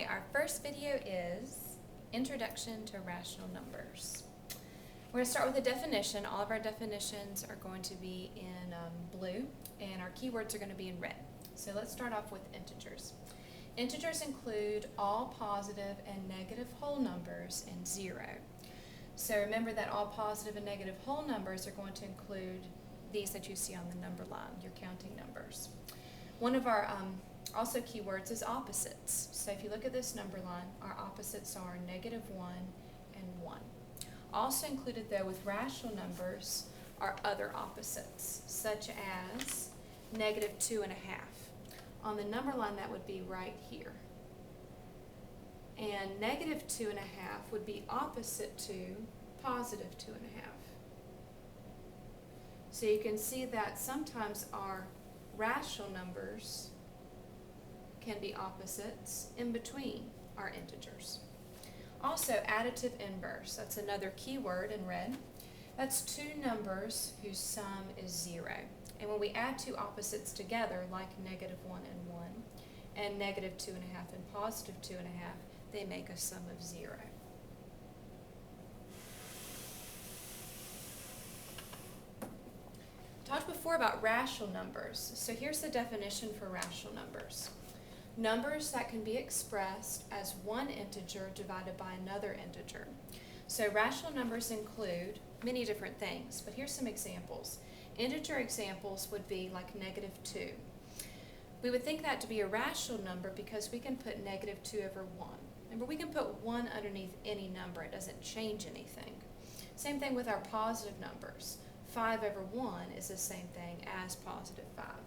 our first video is Introduction to Rational Numbers. We're going to start with a definition. All of our definitions are going to be in blue, and our keywords are going to be in red. So let's start off with integers. Integers include all positive and negative whole numbers and zero. So remember that all positive and negative whole numbers are going to include these that you see on the number line, your counting numbers. One of our also keywords is opposites. So if you look at this number line, our opposites are -1 and 1. Also included though with rational numbers are other opposites, such as -2.5. On the number line that would be right here. And -2.5 would be opposite to +2.5. So you can see that sometimes our rational numbers can be opposites in between our integers. Also, additive inverse, that's another keyword in red. That's two numbers whose sum is 0. And when we add two opposites together, like -1 and 1, and -2.5 and +2.5, they make a sum of 0. Talked before about rational numbers. So here's the definition for rational numbers. Numbers that can be expressed as one integer divided by another integer. So rational numbers include many different things, but here's some examples. Integer examples would be like -2. We would think that to be a rational number because we can put -2 over 1. Remember, we can put 1 underneath any number. It doesn't change anything. Same thing with our positive numbers. 5 over 1 is the same thing as +5.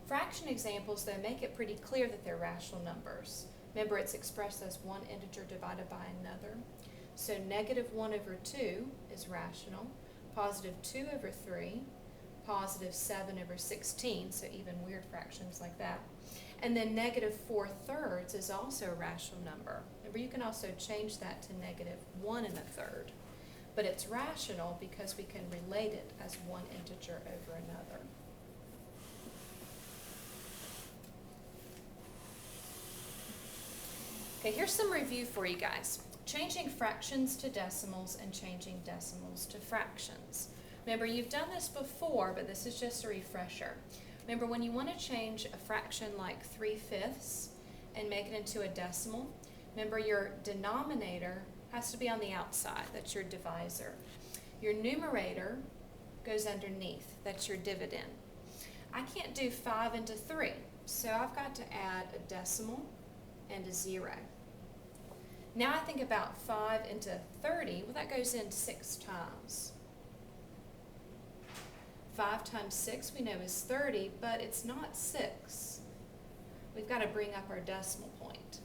Fraction examples, though, make it pretty clear that they're rational numbers. Remember, it's expressed as one integer divided by another. So -1 over 2 is rational, +2 over 3, +7 over 16, so even weird fractions like that. And then -4/3 is also a rational number. Remember, you can also change that to -1 1/3. But it's rational because we can relate it as one integer over another. Okay, here's some review for you guys. Changing fractions to decimals and changing decimals to fractions. Remember, you've done this before, but this is just a refresher. Remember, when you want to change a fraction like 3/5 and make it into a decimal, remember your denominator has to be on the outside. That's your divisor. Your numerator goes underneath. That's your dividend. I can't do 5 into 3, so I've got to add a decimal and a 0. Now I think about 5 into 30, well, that goes in 6 times. 5 times 6 we know is 30, but it's not 6. We've got to bring up our decimal point.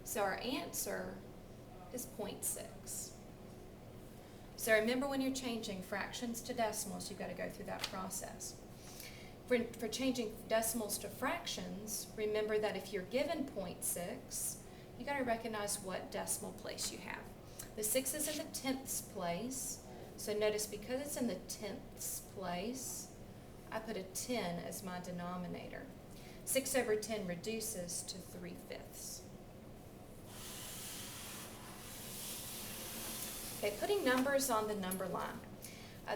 So our answer is 0.6. So remember, when you're changing fractions to decimals, you've got to go through that process. For changing decimals to fractions, remember that if you're given 0.6, you got to recognize what decimal place you have. The 6 is in the 10ths place, so notice because it's in the 10ths place, I put a 10 as my denominator. 6 over 10 reduces to 3/5. Okay, putting numbers on the number line.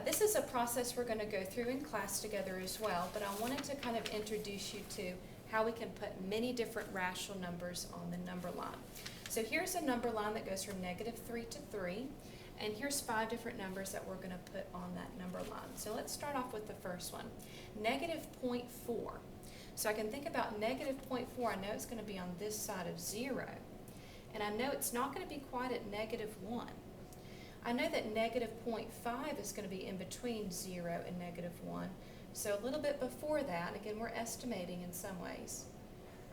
This is a process we're going to go through in class together as well, but I wanted to kind of introduce you to how we can put many different rational numbers on the number line. So here's a number line that goes from -3 to 3, and here's 5 different numbers that we're going to put on that number line. So let's start off with the first one, -0.4. So I can think about -0.4. I know it's going to be on this side of 0, and I know it's not going to be quite at -1. I know that -0.5 is going to be in between 0 and -1, so a little bit before that. Again, we're estimating in some ways.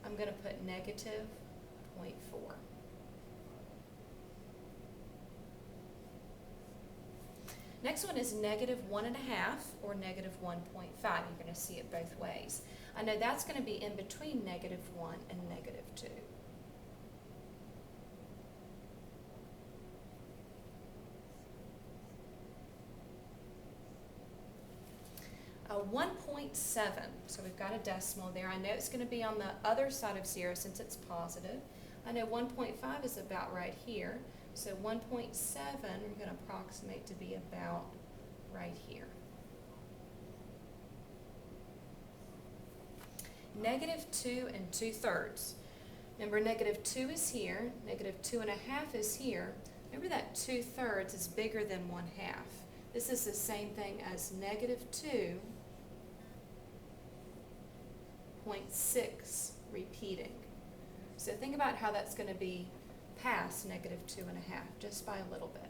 I'm going to put -0.4. Next one is -1.5 or -1.5. You're going to see it both ways. I know that's going to be in between -1 and -2. 1.7, so we've got a decimal there. I know it's going to be on the other side of 0 since it's positive. I know 1.5 is about right here, so 1.7 we're going to approximate to be about right here. -2 2/3. Remember, -2 is here, -2.5 is here. Remember that 2/3 is bigger than 1/2. This is the same thing as -2.6 repeating. So think about how that's going to be past -2.5, just by a little bit.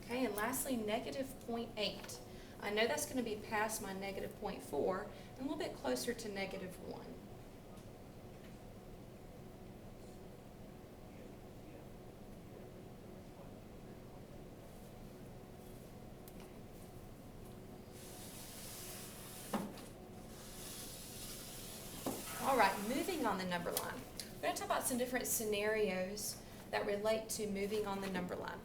Okay, and lastly, -0.8. I know that's going to be past my -0.4 and a little bit closer to -1. All right, moving on the number line. We're going to talk about some different scenarios that relate to moving on the number line.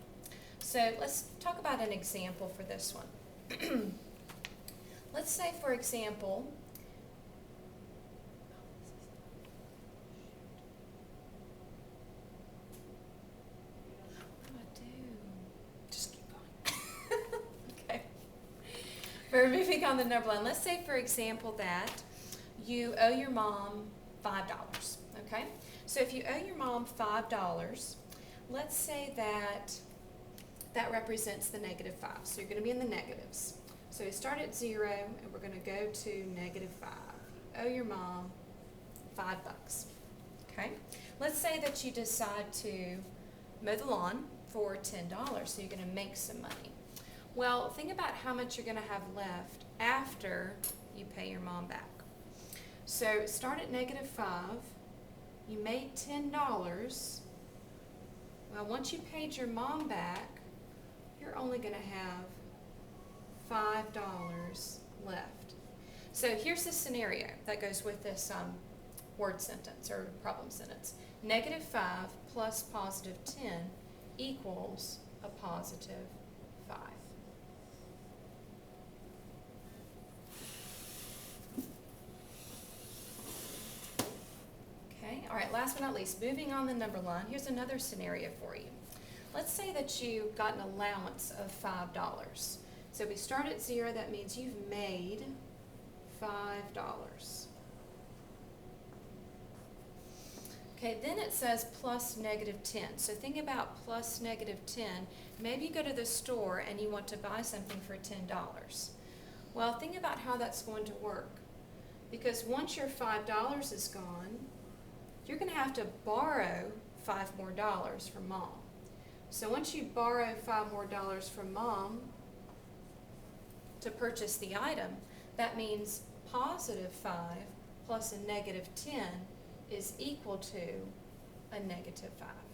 So let's talk about an example for this one. Let's say, for example, what do I do? Just keep going. Okay. We're moving on the number line. Let's say, for example, that you owe your mom $5, okay? So if you owe your mom $5, let's say that represents the -5. So you're going to be in the negatives. So we start at 0 and we're going to go to -5. You owe your mom $5, okay? Let's say that you decide to mow the lawn for $10, so you're going to make some money. Well, think about how much you're going to have left after you pay your mom back. So start at -5, you made $10. Well, once you paid your mom back, you're only going to have $5 left. So here's the scenario that goes with this word sentence or problem sentence. -5 plus +10 equals a +5. Okay, all right, last but not least, moving on the number line, here's another scenario for you. Let's say that you got an allowance of $5. So we start at 0, that means you've made $5. Okay, then it says plus -10. So think about plus -10. Maybe you go to the store and you want to buy something for $10. Well, think about how that's going to work. Because once your $5 is gone, you're going to have to borrow $5 more from mom. So once you borrow $5 more from mom to purchase the item, that means +5 plus a -10 is equal to a -5.